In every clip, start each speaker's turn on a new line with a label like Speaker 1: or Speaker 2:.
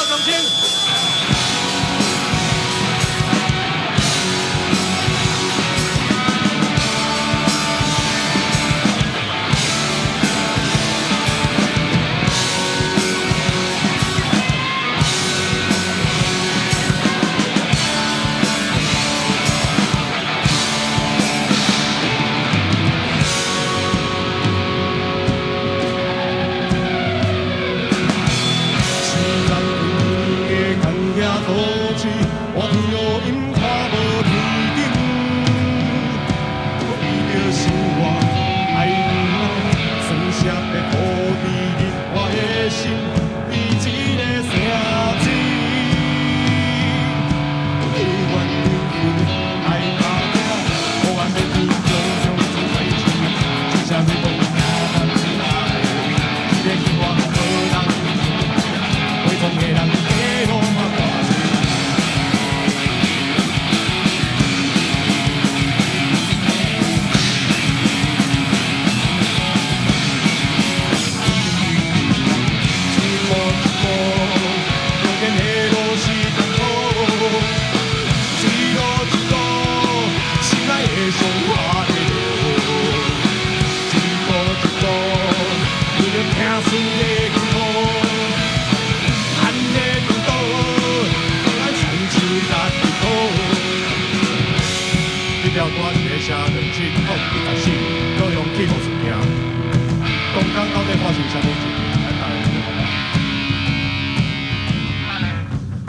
Speaker 1: 掌声。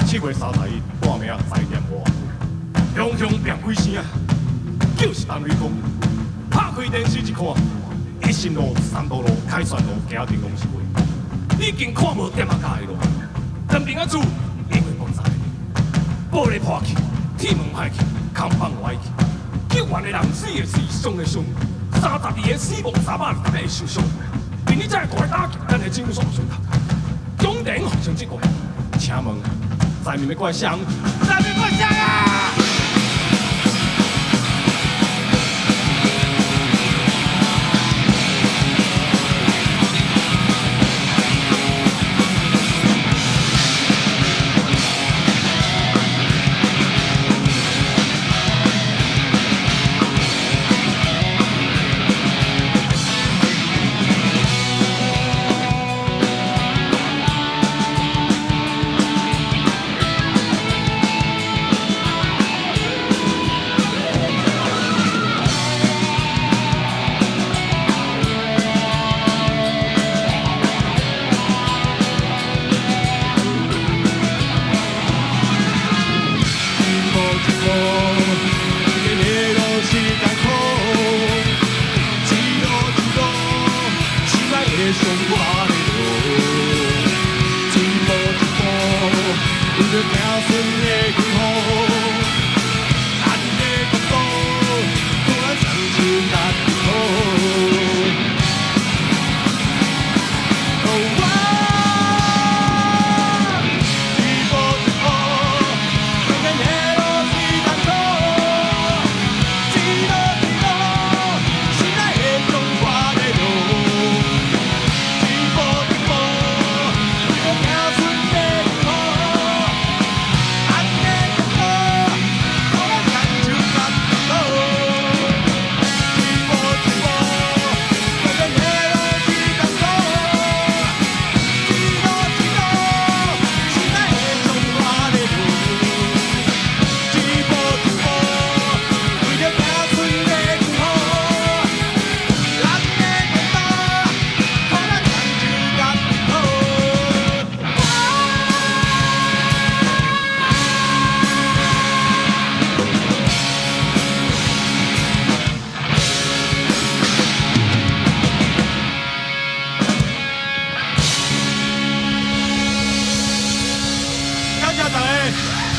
Speaker 1: 7月31半暝10点外，雄雄变几声啊，就是陈瑞公。拍开电视一看，一心路、三道路、凯旋路行电公司街，已经看无点仔街路。陈平仔厝因为爆炸，玻璃破去，铁门歹去，空房歪去，救援的人死的死，伤的伤，32个死亡，320个受伤。明日再大打击咱的政府上头，中电互相这个，请问。在面的怪香，在面怪香啊！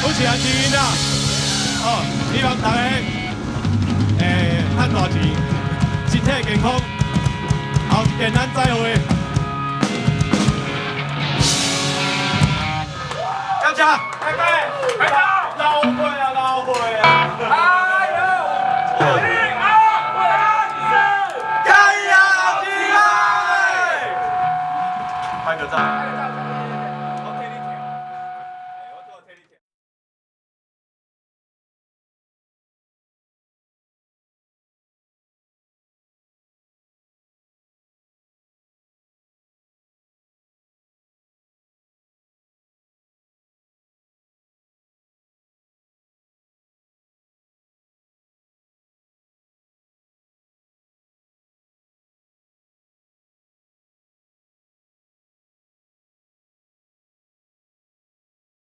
Speaker 1: 好似阿志英啊，希望大家赚大钱，身体健康，后一天咱再会。感谢，拜拜。